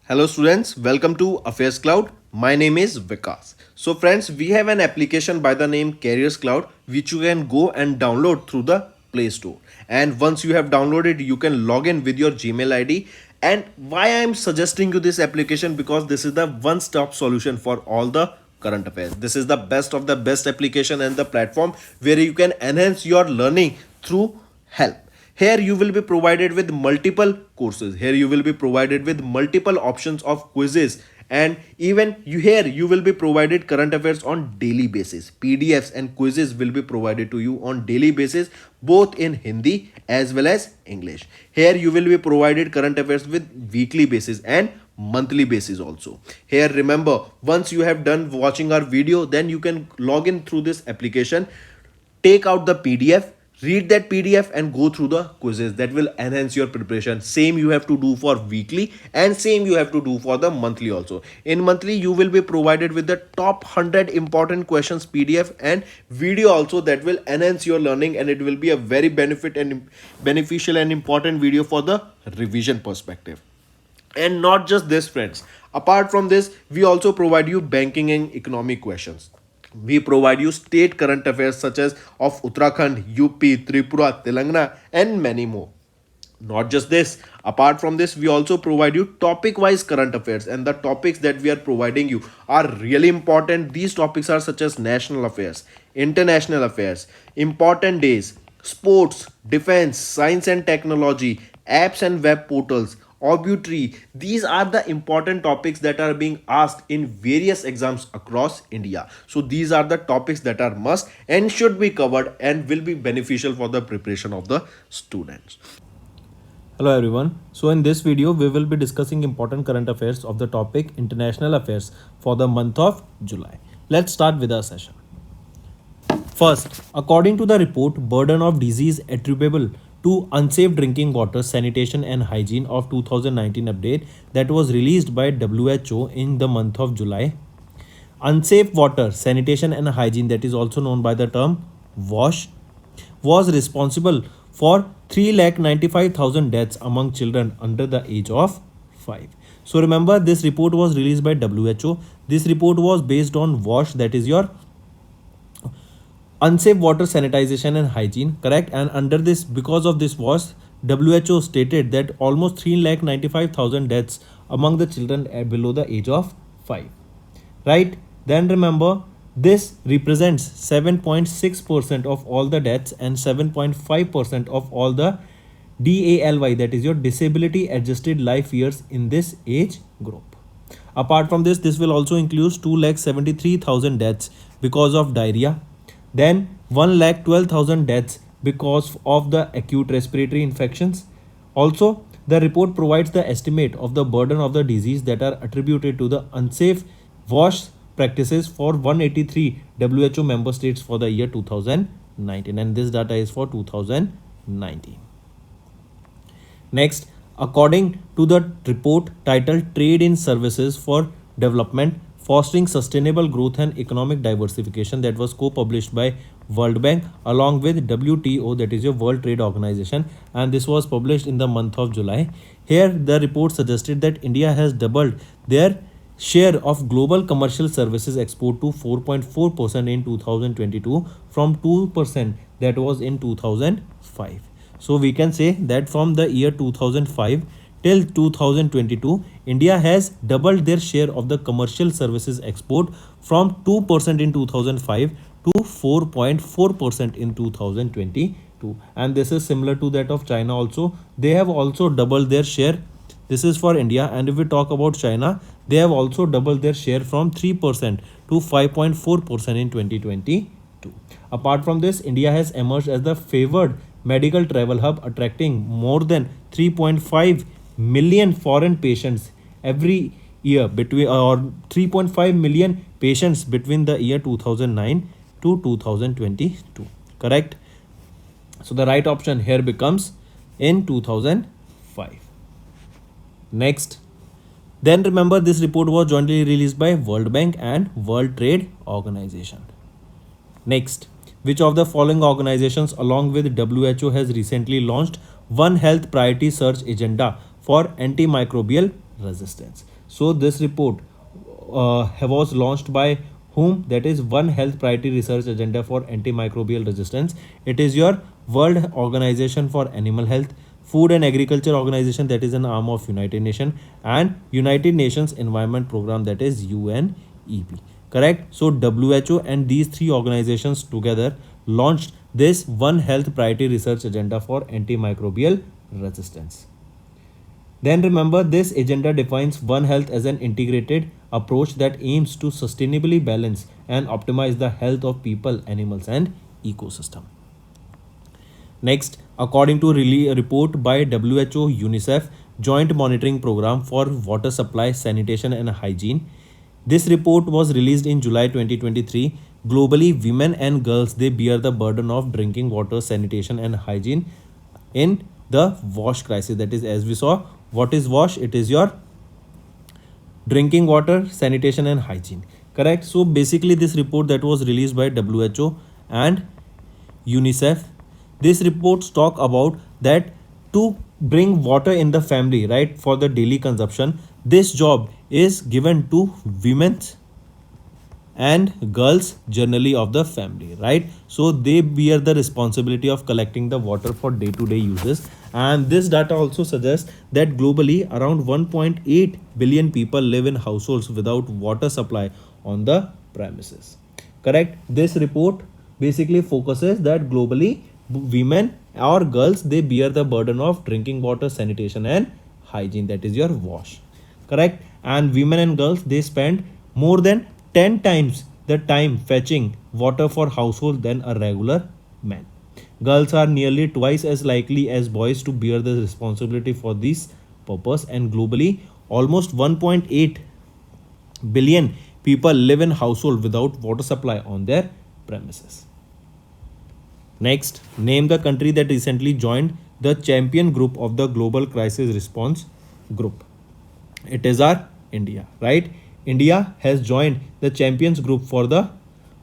Hello students, welcome to AffairsCloud. My name is Vikas. So friends, we have an application by the name CareersCloud which you can go and download through the Play Store. And once you have downloaded, you can log in with your Gmail ID. And why I am suggesting you this application, because this is the one-stop solution for all the current affairs. This is the best of the best application and the platform where you can enhance your learning through help. Here you will be provided with multiple courses. Here you will be provided with multiple options of quizzes, and even you will be provided current affairs on daily basis. PDFs and quizzes will be provided to you on daily basis, both in Hindi as well as English. Here you will be provided current affairs with weekly basis and monthly basis also. Here remember, once you have done watching our video, then you can log in through this application, take out the PDF, read that PDF and go through the quizzes. That will enhance your preparation. Same you have to do for weekly and same you have to do for the monthly also. In monthly you will be provided with the top 100 important questions PDF and video also, that will enhance your learning, and it will be a very beneficial and important video for the revision perspective. And not just this friends, apart from this we also provide you banking and economic questions. We provide you state current affairs such as of Uttarakhand, UP, Tripura, Telangana, and many more. Not just this, apart from this, we also provide you topic wise current affairs, and the topics that we are providing you are really important. These topics are such as national affairs, international affairs, important days, sports, defense, science and technology, apps and web portals, obituary. These are the important topics that are being asked in various exams across India. So these are the topics that are must and should be covered and will be beneficial for the preparation of the students. Hello everyone. So in this video we will be discussing important current affairs of the topic international affairs for the month of July. Let's start with our session. First, according to the report Burden of Disease Attributable to Unsafe Drinking Water, Sanitation and Hygiene of 2019 update that was released by WHO in the month of July, unsafe water, sanitation and hygiene, that is also known by the term WASH, was responsible for 3,95,000 deaths among children under the age of 5. So remember, this report was released by WHO. This report was based on WASH, that is your unsafe water, sanitization and hygiene, correct? And under this, because of this WASH, WHO stated that almost 3,95,000 deaths among the children below the age of 5, right? Then remember, this represents 7.6% of all the deaths and 7.5% of all the DALY, that is your disability adjusted life years in this age group. Apart from this, this will also include 2,73,000 deaths because of diarrhea, then 1,12,000 deaths because of the acute respiratory infections. Also, the report provides the estimate of the burden of the disease that are attributed to the unsafe WASH practices for 183 WHO member states for the year 2019, and this data is for 2019. Next, according to the report titled Trade in Services for Development, Fostering Sustainable Growth and Economic Diversification, that was co-published by World Bank along with WTO, that is your World Trade Organization, and this was published in the month of July. Here the report suggested that India has doubled their share of global commercial services export to 4.4% in 2022 from 2% that was in 2005. So we can say that from the year 2005 till 2022, India has doubled their share of the commercial services export from 2% in 2005 to 4.4% in 2022. And this is similar to that of China also. They have also doubled their share. This is for India, and if we talk about China, they have also doubled their share from 3% to 5.4% in 2022. Apart from this, India has emerged as the favored medical travel hub, attracting more than 3.5 million foreign patients every year between 3.5 million patients between the year 2009 to 2022, correct? So the right option here becomes in 2005. Next, then remember, this report was jointly released by World Bank and World Trade Organization. Next, which of the following organizations along with WHO has recently launched One Health Priority Search Agenda for antimicrobial resistance. So this report was launched by whom? That is One Health Priority Research Agenda for Antimicrobial Resistance. It is your World Organization for Animal Health, Food and Agriculture Organization, that is an arm of United Nations, and United Nations Environment Program, that is UNEP. Correct? So WHO and these three organizations together launched this One Health Priority Research Agenda for Antimicrobial Resistance. Then remember, this agenda defines One Health as an integrated approach that aims to sustainably balance and optimize the health of people, animals, and ecosystem. Next, according to a report by WHO UNICEF Joint Monitoring Program for Water Supply, Sanitation and Hygiene, this report was released in July 2023. Globally, women and girls, they bear the burden of drinking water, sanitation and hygiene in the WASH crisis. That is, as we saw, what is WASH? It is your drinking water, sanitation and hygiene. Correct? So basically this report that was released by WHO and UNICEF, these reports talk about that to bring water in the family, right, for the daily consumption, this job is given to women and girls generally of the family, right? So they bear the responsibility of collecting the water for day-to-day uses. And this data also suggests that globally around 1.8 billion people live in households without water supply on the premises. Correct? This report basically focuses that globally women or girls, they bear the burden of drinking water, sanitation and hygiene, that is your WASH. Correct? And women and girls, they spend more than 10 times the time fetching water for household than a regular man. Girls are nearly twice as likely as boys to bear the responsibility for this purpose, and globally almost 1.8 billion people live in household without water supply on their premises. Next, name the country that recently joined the champion group of the Global Crisis Response Group. It is our India, right? India has joined the champions group for the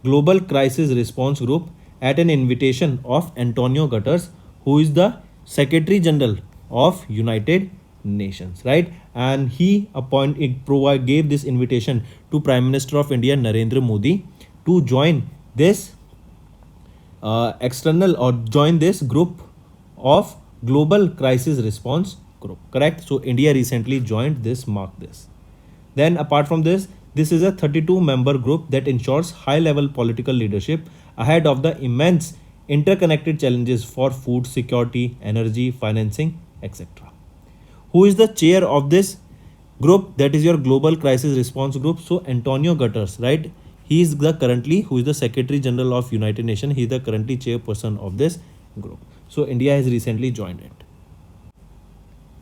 Global Crisis Response Group at an invitation of Antonio Guterres, who is the Secretary General of United Nations, right? And he gave this invitation to Prime Minister of India Narendra Modi to join this join this group of Global Crisis Response Group. Correct? So India recently joined this. Mark this. Then apart from this, this is a 32 member group that ensures high level political leadership ahead of the immense interconnected challenges for food security, energy, financing, etc. Who is the chair of this group? That is your Global Crisis Response Group. So Antonio Guterres, right? He is the currently who is the Secretary General of United Nations. He is the currently chairperson of this group. So India has recently joined it.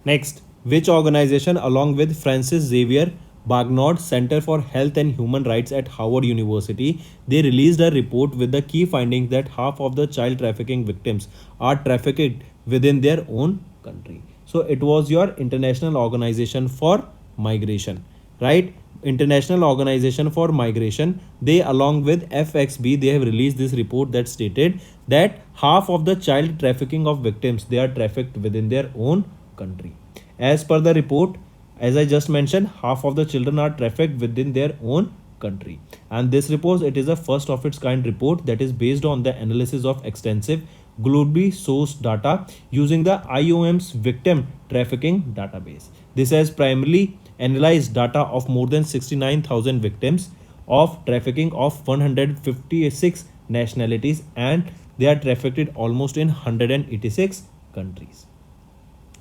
Next, which organization along with Francis Xavier Bagnod Center for Health and Human Rights at Howard University, they released a report with the key findings that half of the child trafficking victims are trafficked within their own country. So it was your International Organization for Migration, right? International Organization for Migration, they along with FXB, they have released this report that stated that half of the child trafficking of victims, they are trafficked within their own country. As per the report, as I just mentioned, half of the children are trafficked within their own country. And this report, it is a first of its kind report that is based on the analysis of extensive globally sourced data using the IOM's victim trafficking database. This has primarily analyzed data of more than 69,000 victims of trafficking of 156 nationalities, and they are trafficked almost in 186 countries.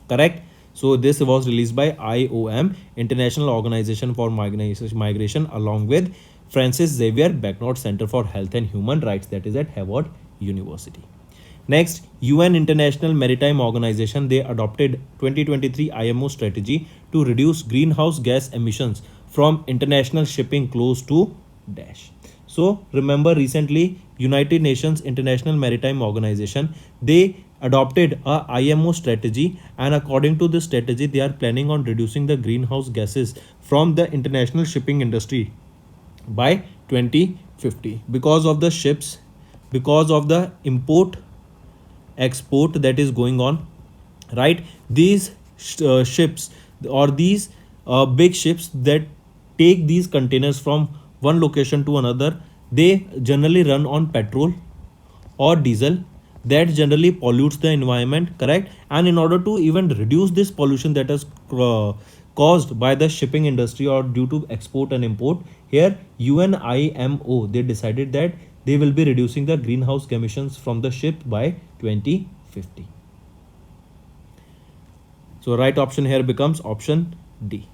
Correct? So this was released by IOM, International Organization for Migration, along with Francis Xavier Bagnod Center for Health and Human Rights, that is at Howard University. Next, UN International Maritime Organization, they adopted 2023 IMO Strategy to reduce greenhouse gas emissions from international shipping close to dash. So remember, recently United Nations International Maritime Organization, they adopted a IMO strategy, and according to this strategy, they are planning on reducing the greenhouse gases from the international shipping industry by 2050 because of the ships, because of the import export that is going on, right? These ships or these big ships that take these containers from one location to another, they generally run on petrol or diesel that generally pollutes the environment, correct? And in order to even reduce this pollution that is caused by the shipping industry or due to export and import, here UNIMO, they decided that they will be reducing the greenhouse emissions from the ship by 2050. So right option here becomes option D.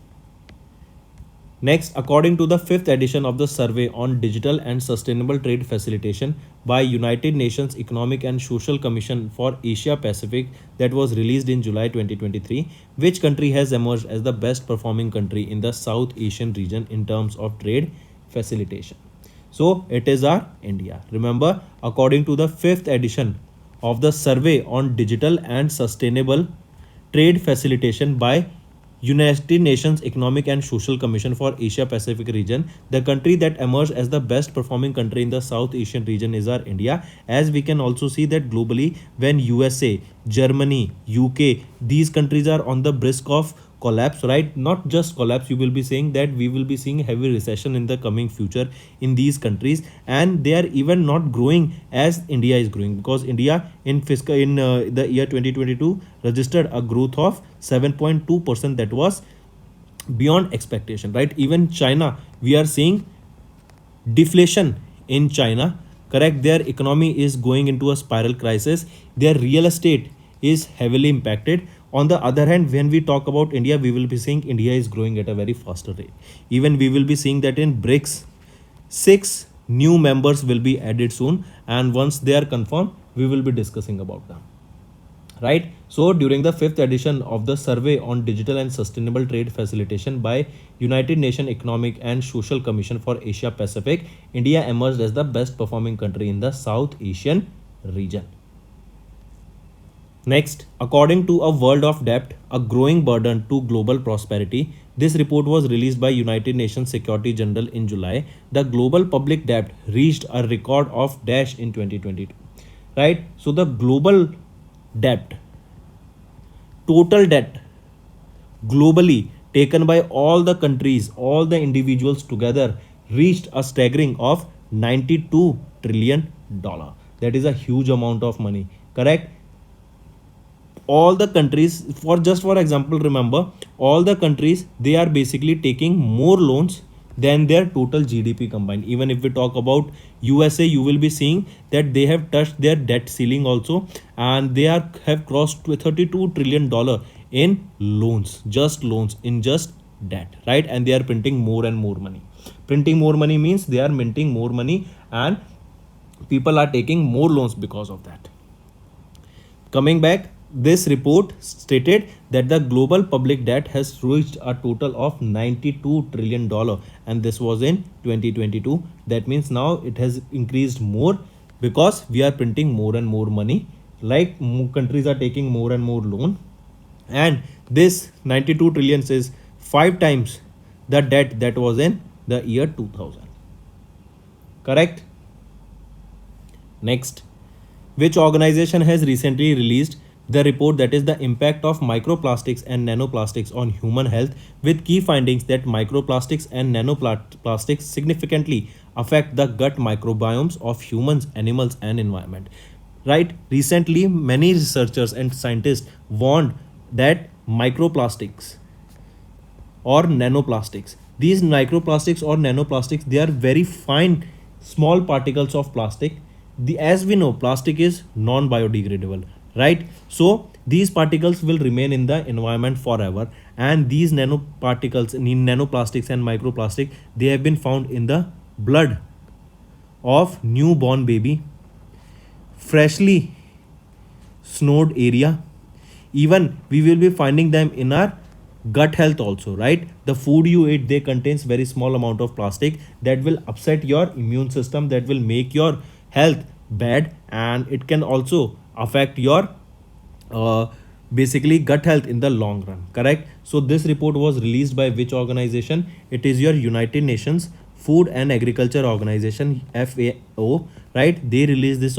Next, according to the 5th edition of the Survey on Digital and Sustainable Trade Facilitation by United Nations Economic and Social Commission for Asia Pacific that was released in July 2023, which country has emerged as the best performing country in the South Asian region in terms of trade facilitation? So it is our India. Remember, according to the 5th edition of the Survey on Digital and Sustainable Trade Facilitation by United Nations Economic and Social Commission for Asia Pacific region, the country that emerged as the best performing country in the South Asian region is our India. As we can also see that globally, when USA, Germany, UK, these countries are on the brisk of collapse, right? Not just collapse, you will be saying that we will be seeing heavy recession in the coming future in these countries, and they are even not growing as India is growing, because India in the year 2022 registered a growth of 7.2%, that was beyond expectation, right? Even China, we are seeing deflation in China, correct? Their economy is going into a spiral crisis, their real estate is heavily impacted. On the other hand, when we talk about India, we will be seeing India is growing at a very faster rate. Even we will be seeing that in BRICS, 6 new members will be added soon, and once they are confirmed, we will be discussing about them, right? So during the 5th edition of the Survey on Digital and Sustainable Trade Facilitation by United Nations Economic and Social Commission for Asia Pacific, India emerged as the best performing country in the South Asian region. Next, according to A World of Debt, a growing burden to global prosperity, this report was released by United Nations Secretary General in July. The global public debt reached a record of dash in 2022, right? So the global debt, total debt globally taken by all the countries, all the individuals together, reached a staggering of $92 trillion. That is a huge amount of money, correct? All the countries, for example, remember, all the countries, they are basically taking more loans than their total GDP combined. Even if we talk about USA, you will be seeing that they have touched their debt ceiling also, and they have crossed to $32 trillion in loans, in just debt, right? And they are printing more and more money. Printing more money means they are minting more money, and people are taking more loans because of that. Coming back, this report stated that the global public debt has reached a total of $92 trillion, and this was in 2022. That means now it has increased more because we are printing more and more money, like countries are taking more and more loan, and this 92 trillion is 5 times the debt that was in the year 2000, correct? Next, which organization has recently released the report that is the impact of microplastics and nanoplastics on human health, with key findings that microplastics and nanoplastics significantly affect the gut microbiomes of humans, animals, and environment, right? Recently, many researchers and scientists warned that microplastics or nanoplastics, these microplastics or nanoplastics, they are very fine small particles of plastic. As we know, plastic is non biodegradable, right? So these particles will remain in the environment forever, and these nanoparticles, nanoplastics and microplastic, they have been found in the blood of newborn baby, freshly snowed area. Even we will be finding them in our gut health also, right? The food you eat, they contains very small amount of plastic that will upset your immune system, that will make your health bad, and it can also affect your basically gut health in the long run, correct? So this report was released by which organization? It is your United Nations Food and Agriculture Organization, FAO, right? They released this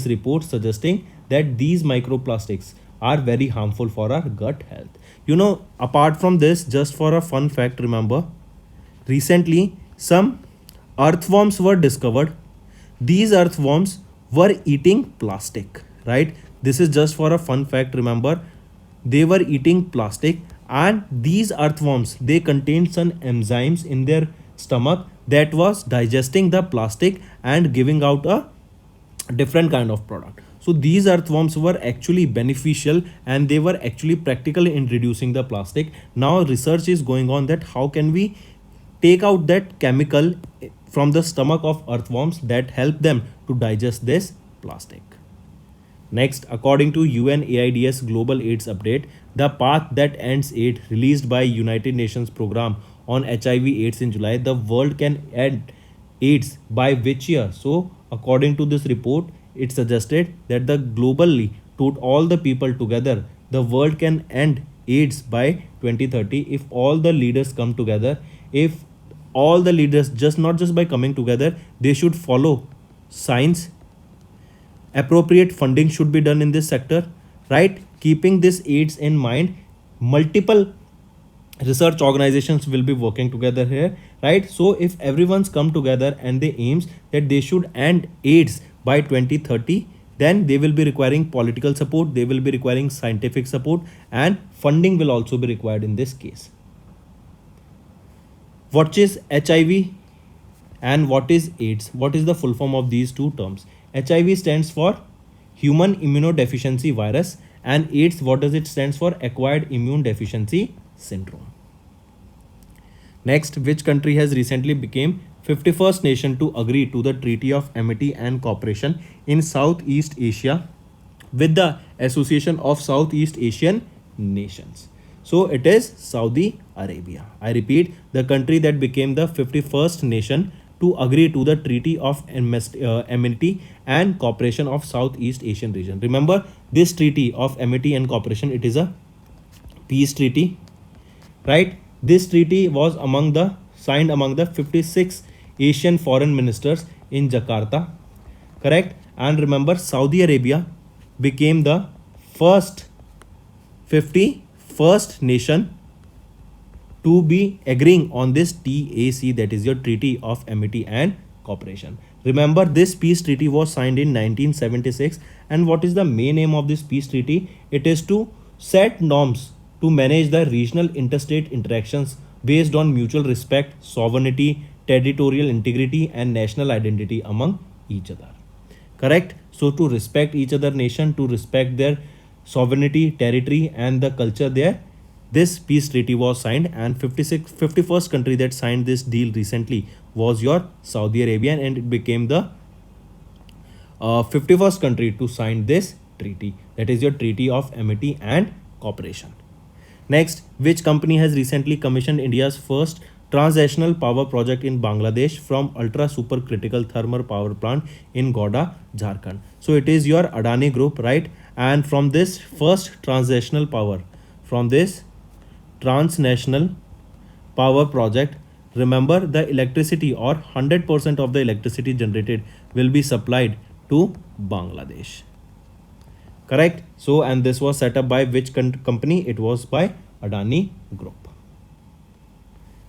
report suggesting that these microplastics are very harmful for our gut health. Apart from this, just for a fun fact, remember, recently some earthworms were discovered. These earthworms were eating plastic, right? This is just for a fun fact, remember, they were eating plastic, and these earthworms, they contained some enzymes in their stomach that was digesting the plastic and giving out a different kind of product. So these earthworms were actually beneficial, and they were actually practical in reducing the plastic. Now research is going on that how can we take out that chemical from the stomach of earthworms that help them to digest this plastic. Next, according to UNAIDS Global AIDS Update, the path that ends AIDS released by United Nations program on HIV/AIDS in July, the world can end AIDS by which year? So, according to this report, it suggested that the globally, to all the people together, the world can end AIDS by 2030 if all the leaders come together. If all the leaders, just not just by coming together, they should follow science. Appropriate funding should be done in this sector, right? Keeping this AIDS in mind, multiple research organizations will be working together here, right? So if everyone's come together and they aims that they should end AIDS by 2030, then they will be requiring political support, they will be requiring scientific support, and funding will also be required in this case. What is HIV and what is AIDS? What is the full form of these two terms? HIV stands for human immunodeficiency virus, and AIDS, what does it stands for? Acquired immune deficiency syndrome. Next, which country has recently become 51st nation to agree to the Treaty of Amity and Cooperation in Southeast Asia with the Association of Southeast Asian Nations? So it is Saudi Arabia. I repeat, the country that became the 51st nation to agree to the Treaty of Amity and Cooperation of Southeast Asian region. Remember, this Treaty of Amity and Cooperation, it is a peace treaty, right? This treaty was signed among the 56 Asian foreign ministers in Jakarta, correct? And remember, Saudi Arabia became the first 51st nation to be agreeing on this TAC, that is your Treaty of Amity and Cooperation. Remember, this peace treaty was signed in 1976, and what is the main aim of this peace treaty? It is to set norms to manage the regional interstate interactions based on mutual respect, sovereignty, territorial integrity, and national identity among each other. Correct? So to respect each other nation, to respect their sovereignty, territory, and the culture there, this peace treaty was signed, and 51st country that signed this deal recently was your Saudi Arabia, and it became the 51st country to sign this treaty, that is your Treaty of Amity and Cooperation. Next, which company has recently commissioned India's first transitional power project in Bangladesh from ultra supercritical thermal power plant in Godda, Jharkhand? So it is your Adani Group, right? And from this first transnational power project, remember, the electricity or 100% of the electricity generated will be supplied to Bangladesh. Correct? So, and this was set up by which company? It was by Adani Group.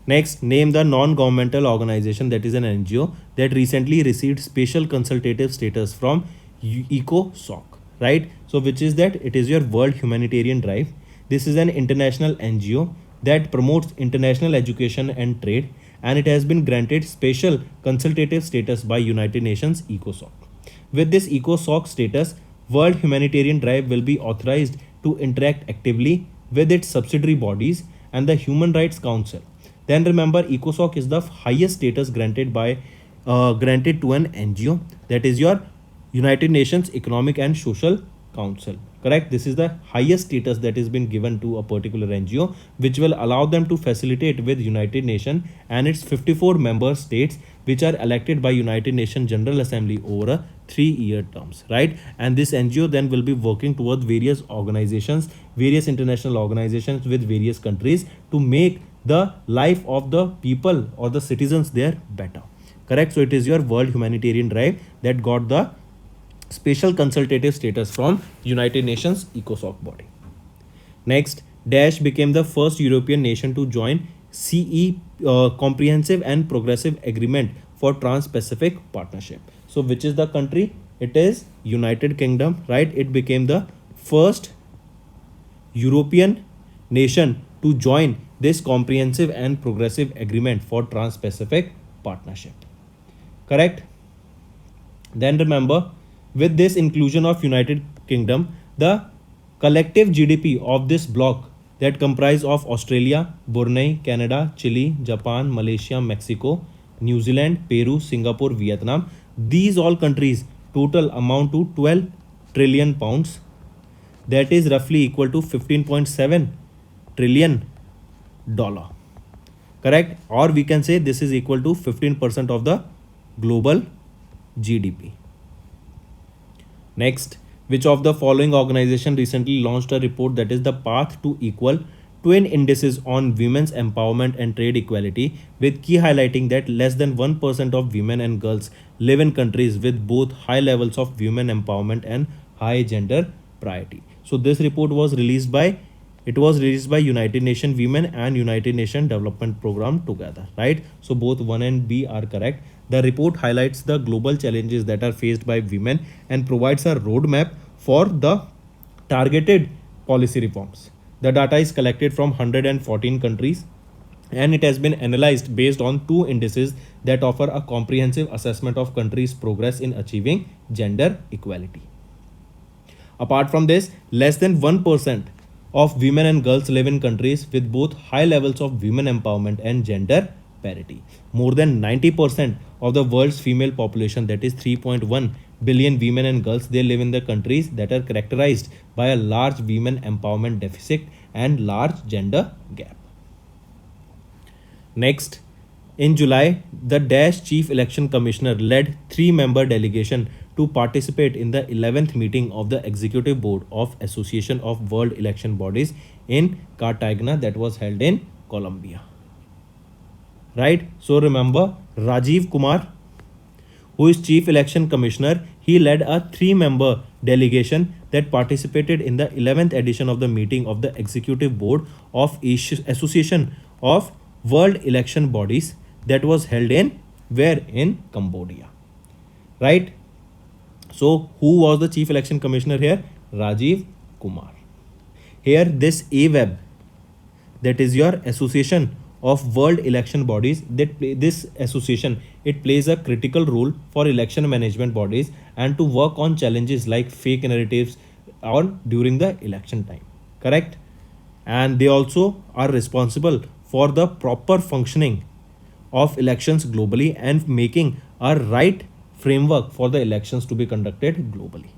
Next, name the non-governmental organization, that is an NGO, that recently received special consultative status from ECOSOC, right? So, which is that? It is your World Humanitarian Drive. This is an international NGO that promotes international education and trade, and it has been granted special consultative status by United Nations ECOSOC. With this ECOSOC status, World Humanitarian Drive will be authorized to interact actively with its subsidiary bodies and the Human Rights Council. Then remember, ECOSOC is the highest status granted to an NGO, that is your United Nations Economic and Social Council. Correct? This is the highest status that has been given to a particular NGO, which will allow them to facilitate with United Nations and its 54 member states, which are elected by United Nations General Assembly over a 3-year terms, right? And this NGO then will be working towards various organizations, various international organizations with various countries to make the life of the people or the citizens there better. Correct? So it is your World Humanitarian Drive that got the special consultative status from United Nations ECOSOC body. Next, Dash became the first European nation to join CE Comprehensive and Progressive Agreement for Trans-Pacific Partnership. So which is the country? It is United Kingdom, right? It became the first European nation to join this comprehensive and progressive agreement for Trans-Pacific Partnership. Correct? Then remember, with this inclusion of United Kingdom, the collective GDP of this bloc that comprise of Australia, Brunei, Canada, Chile, Japan, Malaysia, Mexico, New Zealand, Peru, Singapore, Vietnam, these all countries total amount to 12 trillion pounds. That is roughly equal to 15.7 trillion dollar. Correct? Or we can say this is equal to 15% of the global GDP. Next, which of the following organization recently launched a report that is the path to equal twin indices on women's empowerment and trade equality, with key highlighting that less than 1% of women and girls live in countries with both high levels of women empowerment and high gender priority. So this report was released by United Nations Women and United Nations Development Program together, right? So both 1 and B are correct. The report highlights the global challenges that are faced by women and provides a roadmap for the targeted policy reforms. The data is collected from 114 countries and it has been analyzed based on two indices that offer a comprehensive assessment of countries' progress in achieving gender equality. Apart from this, less than 1% of women and girls live in countries with both high levels of women empowerment and gender parity. More than 90% of the world's female population, that is 3.1 billion women and girls, they live in the countries that are characterized by a large women empowerment deficit and large gender gap. Next, in July, the Dash Chief Election Commissioner led 3-member delegation to participate in the 11th meeting of the Executive Board of Association of World Election Bodies in Cartagena that was held in Colombia. Right? So remember, Rajiv Kumar, who is Chief Election Commissioner, he led a 3-member delegation that participated in the 11th edition of the meeting of the Executive Board of Association of World Election Bodies that was held in where? In Cambodia. Right? So who was the Chief Election Commissioner here? Rajiv Kumar. Here this AWEB, that is your Association of World Election Bodies, this association, it plays a critical role for election management bodies and to work on challenges like fake narratives on during the election time. Correct? And they also are responsible for the proper functioning of elections globally and making a right framework for the elections to be conducted globally.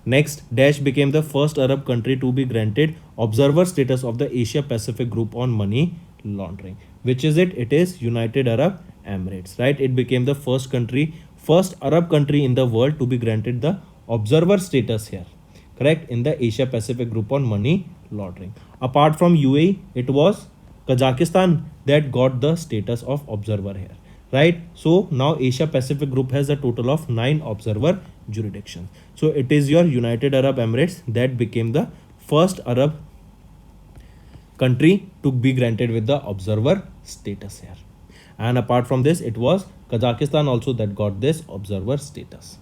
Next, Dash became the first Arab country to be granted observer status of the Asia Pacific Group on Money Laundering. Which is it? It is United Arab Emirates, right? It became the first Arab country in the world to be granted the observer status here, correct, in the Asia Pacific Group on Money Laundering. Apart from UAE, it was Kazakhstan that got the status of observer here, right? So now Asia Pacific Group has a total of 9 observer jurisdictions. So it is your United Arab Emirates that became the first Arab country to be granted with the observer status here. And apart from this, it was Kazakhstan also that got this observer status.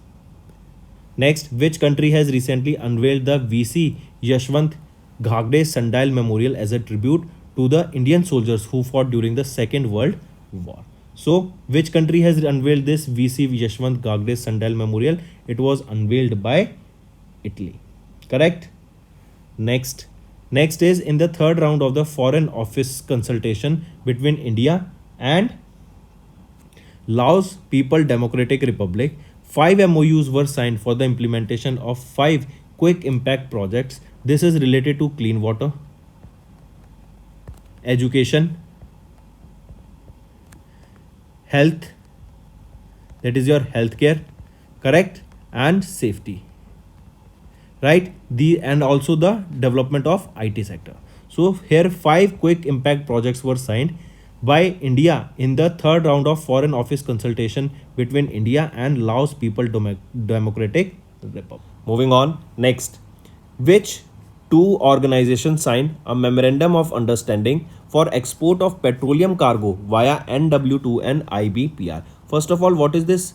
Next, which country has recently unveiled the VC Yashwant Ghagde Sundial Memorial as a tribute to the Indian soldiers who fought during the Second World War? So, which country has unveiled this VC Yashwant Ghagde Sundial Memorial? It was unveiled by Italy. Correct? Next is in the third round of the Foreign Office consultation between India and Laos People Democratic Republic, 5 MOUs were signed for the implementation of 5 quick impact projects. This is related to clean water, education, health, that is your healthcare, correct, and safety, right? And also the development of IT sector. So here 5 quick impact projects were signed by India in the third round of Foreign Office consultation between India and Laos People Democratic Republic. Moving on, next, which two organizations signed a memorandum of understanding for export of petroleum cargo via NW2 and IBPR. First of all, what is this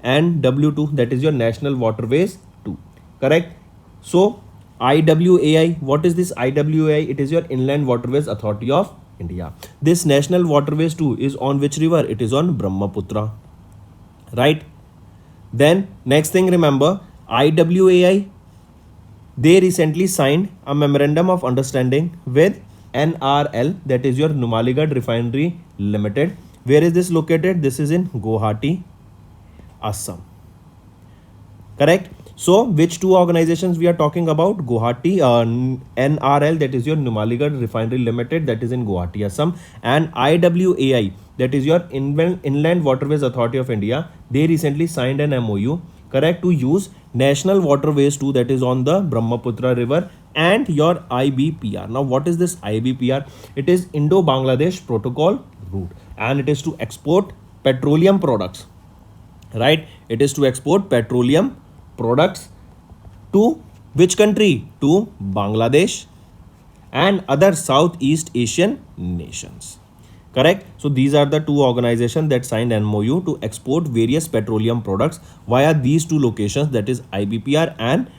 NW2? That is your National Waterways 2. Correct? So IWAI, what is this IWAI? It is your Inland Waterways Authority of India. This National Waterways 2 is on which river? It is on Brahmaputra. Right? Then next thing, remember IWAI, they recently signed a memorandum of understanding with NRL, that is your Numaligarh Refinery Limited. Where is this located? This is in Guwahati, Assam. Correct? So which two organizations we are talking about? Guwahati, NRL, that is your Numaligarh Refinery Limited, that is in Guwahati, Assam, and IWAI, that is your Inland Waterways Authority of India. They recently signed an MOU, correct, to use National Waterways 2, that is on the Brahmaputra River, and your IBPR. Now what is this IBPR? It is Indo-Bangladesh Protocol Route, and it is to export petroleum products. Right? It is to export petroleum products to which country? To Bangladesh and other Southeast Asian nations. Correct? So these are the two organizations that signed MOU to export various petroleum products via these two locations, that is IBPR and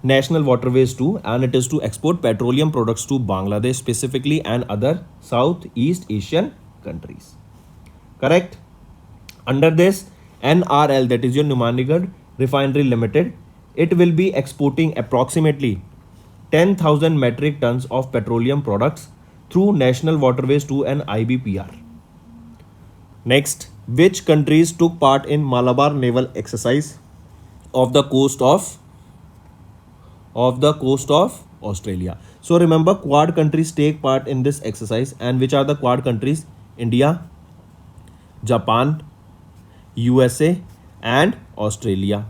National Waterways 2, and it is to export petroleum products to Bangladesh specifically and other Southeast Asian countries. Correct? Under this NRL, that is your Numaligarh Refinery Limited, it will be exporting approximately 10,000 metric tons of petroleum products through National Waterways 2 and IBPR. Next, which countries took part in Malabar naval exercise of the coast of Australia? So remember, Quad countries take part in this exercise, and which are the Quad countries? India, Japan, USA and Australia.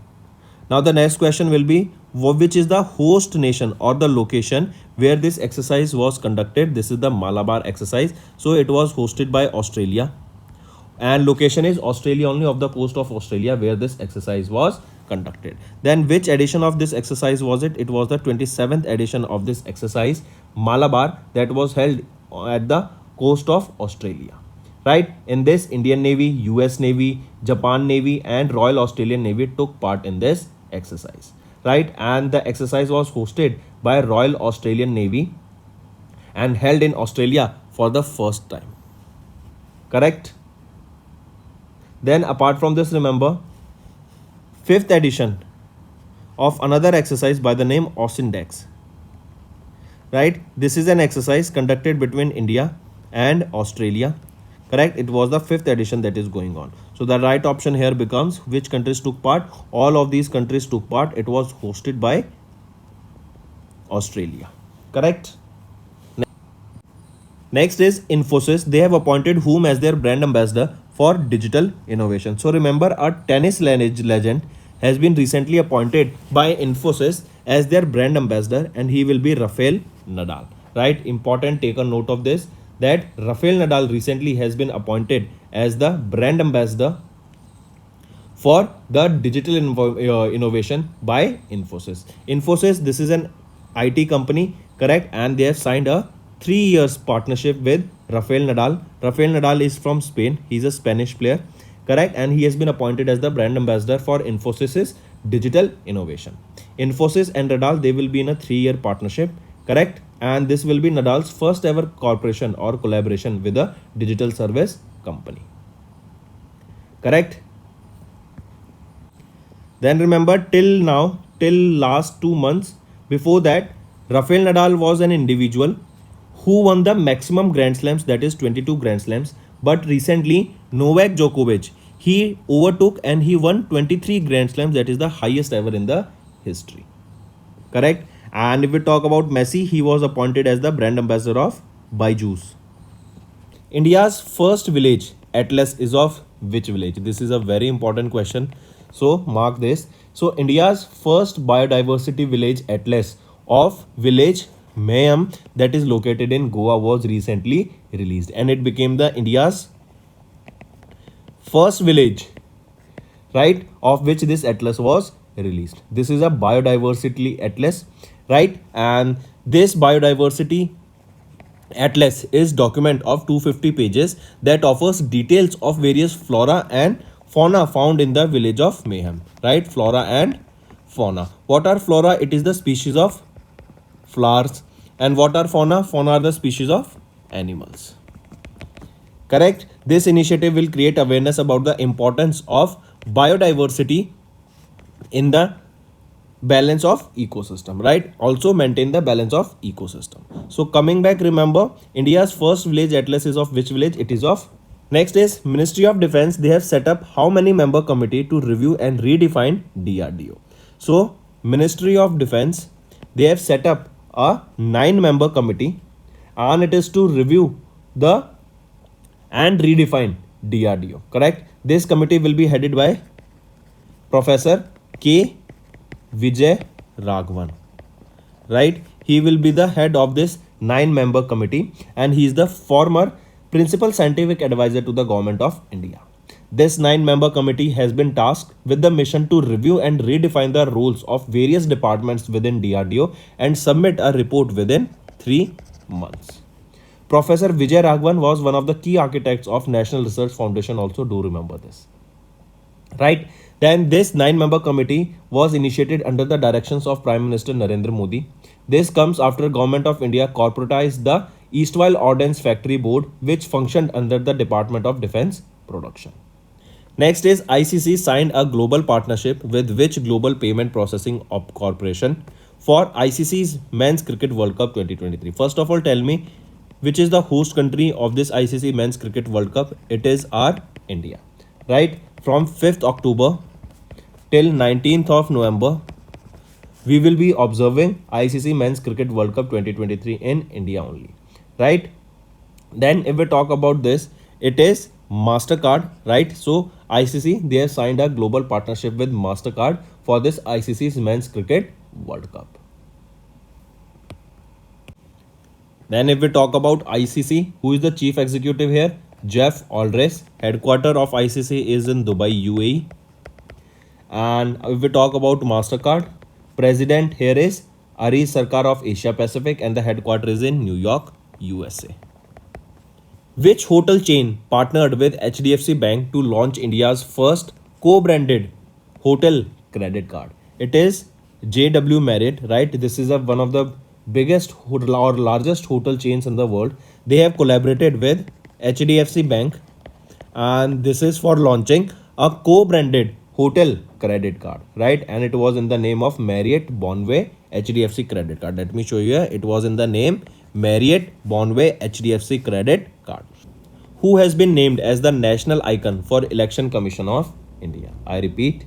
Now the next question will be, which is the host nation or the location where this exercise was conducted? This is the Malabar exercise. So it was hosted by Australia, and location is Australia only, of the coast of Australia, where this exercise was conducted. Then which edition of this exercise was it? It was the 27th edition of this exercise, Malabar, that was held at the coast of Australia. Right? In this, Indian Navy, US Navy, Japan Navy and Royal Australian Navy took part in this exercise. Right? And the exercise was hosted by Royal Australian Navy and held in Australia for the first time. Correct? Then apart from this, remember, 5th edition of another exercise by the name Osindex. Right? This is an exercise conducted between India and Australia. Correct? It was the 5th edition that is going on. So the right option here becomes, which countries took part? All of these countries took part. It was hosted by Australia. Correct? Next is Infosys. They have appointed whom as their brand ambassador for digital innovation? So remember, a tennis legend has been recently appointed by Infosys as their brand ambassador, and he will be Rafael Nadal. Right? Important, take a note of this, that Rafael Nadal recently has been appointed as the brand ambassador for the digital innovation by Infosys. Infosys, this is an IT company, correct, and they have signed a 3 years partnership with Rafael Nadal. Rafael Nadal is from Spain. He is a Spanish player, correct, and he has been appointed as the brand ambassador for Infosys's digital innovation. Infosys and Nadal, they will be in a 3-year partnership, correct, and this will be Nadal's first ever corporation or collaboration with a digital service company. Correct? Then remember, till now, till last 2 months, before that, Rafael Nadal was an individual who won the maximum Grand Slams, that is 22 Grand Slams. But recently, Novak Djokovic, he overtook and he won 23 Grand Slams, that is the highest ever in the history. Correct? And if we talk about Messi, he was appointed as the brand ambassador of Byju's. India's first village atlas is of which village? This is a very important question. So mark this. So India's first biodiversity village atlas of village Mayam, that is located in Goa, was recently released, and it became the India's first village, right, of which this atlas was released. This is a biodiversity atlas, right? And this biodiversity atlas is document of 250 pages that offers details of various flora and fauna found in the village of Mayhem, right? Flora and fauna. What are flora? It is the species of flowers. And what are fauna? Fauna are the species of animals. Correct? This initiative will create awareness about the importance of biodiversity in the balance of ecosystem, right? Also maintain the balance of ecosystem. So coming back, remember India's first village atlas is of which village? It is of. Next is Ministry of Defense. They have set up how many member committee to review and redefine DRDO. So Ministry of Defense, they have set up a 9-member committee and it is to review the and redefine DRDO. Correct? This committee will be headed by Professor K. Vijay Raghavan, right? He will be the head of this 9-member committee and he is the former principal scientific advisor to the government of India. This 9-member committee has been tasked with the mission to review and redefine the roles of various departments within DRDO and submit a report within 3 months. Professor Vijay Raghavan was one of the key architects of National Research Foundation, also do remember this, right? Then this 9-member committee was initiated under the directions of Prime Minister Narendra Modi. This comes after Government of India corporatized the Eastwell Ordnance Factory Board, which functioned under the Department of Defense Production. Next is ICC signed a global partnership with which Global Payment Processing Corporation for ICC's Men's Cricket World Cup 2023. First of all, tell me which is the host country of this ICC Men's Cricket World Cup? It is our India, right? From 5th October till 19th of November, we will be observing ICC Men's Cricket World Cup 2023 in India only, right? Then if we talk about this, it is MasterCard, right? So ICC, they have signed a global partnership with MasterCard for this ICC's Men's Cricket World Cup. Then if we talk about ICC, who is the chief executive here? Jeff Aldrich. Headquarter of ICC is in Dubai, UAE. And if we talk about MasterCard, president here is Ari Sarkar of Asia Pacific and the headquarters is in New York, USA. Which hotel chain partnered with HDFC Bank to launch India's first co-branded hotel credit card? It is JW Marriott, right? This is one of the biggest or largest hotel chains in the world. They have collaborated with HDFC Bank and this is for launching a co-branded hotel credit card, right? And it was in the name of Marriott Bonway HDFC credit card. Let me show you here. It was in the name Marriott Bonway HDFC credit card. Who has been named as the national icon for Election Commission of India? I repeat,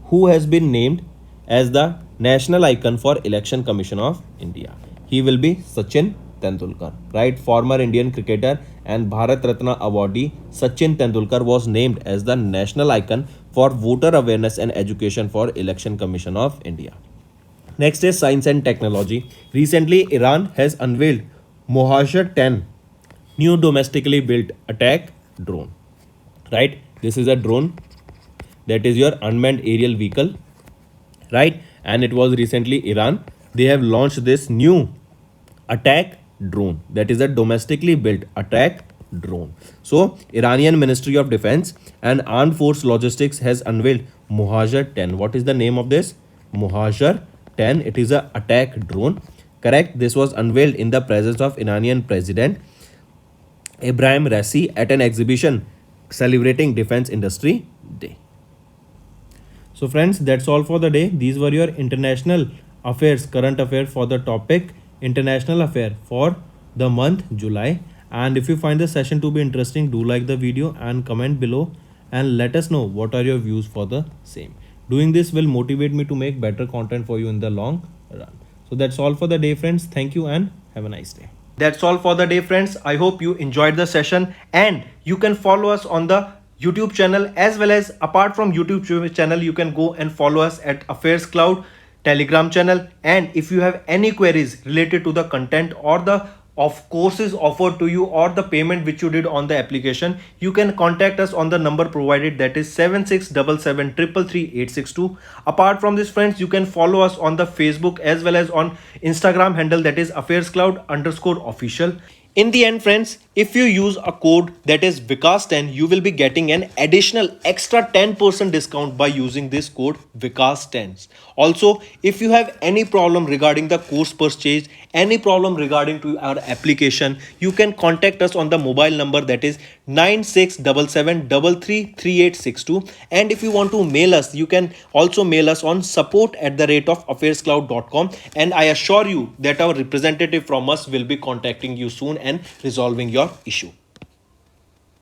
who has been named as the national icon for Election Commission of India? He will be Sachin Tendulkar, right? Former Indian cricketer and Bharat Ratna awardee Sachin Tendulkar was named as the national icon for voter awareness and education for Election Commission of India. Next is science and technology. Recently, Iran has unveiled Mohajer 10, new domestically built attack drone, right? This is a drone that is your unmanned aerial vehicle, right? And it was recently Iran. They have launched this new attack drone that is a domestically built attack drone. So Iranian Ministry of Defense and Armed Force Logistics has unveiled Mohajer 10. What is the name of this? Mohajer 10. It is a attack drone. Correct. This was unveiled in the presence of Iranian President Ibrahim Raisi at an exhibition celebrating Defense Industry Day. So friends, that's all for the day. These were your international affairs, current affairs for the topic international affair for the month July. And if you find the session to be interesting, do like the video and comment below and let us know what are your views for the same. Doing this will motivate me to make better content for you in the long run. So that's all for the day, friends. Thank you and have a nice day. That's all for the day, friends. I hope you enjoyed the session and you can follow us on the YouTube channel as well as apart from YouTube channel, you can go and follow us at AffairsCloud Telegram channel. And if you have any queries related to the content or the of courses offered to you or the payment which you did on the application, you can contact us on the number provided, that is 7677333862. Apart from this friends, you can follow us on the Facebook as well as on Instagram handle, that is AffairsCloud_official. In the end friends, if you use a code that is VICAS10, you will be getting an additional extra 10% discount by using this code VICAS10. Also, if you have any problem regarding the course purchase, any problem regarding to our application, you can contact us on the mobile number, that is 9677333862. And if you want to mail us, you can also mail us on support@affairscloud.com, and I assure you that our representative from us will be contacting you soon and resolving your issue.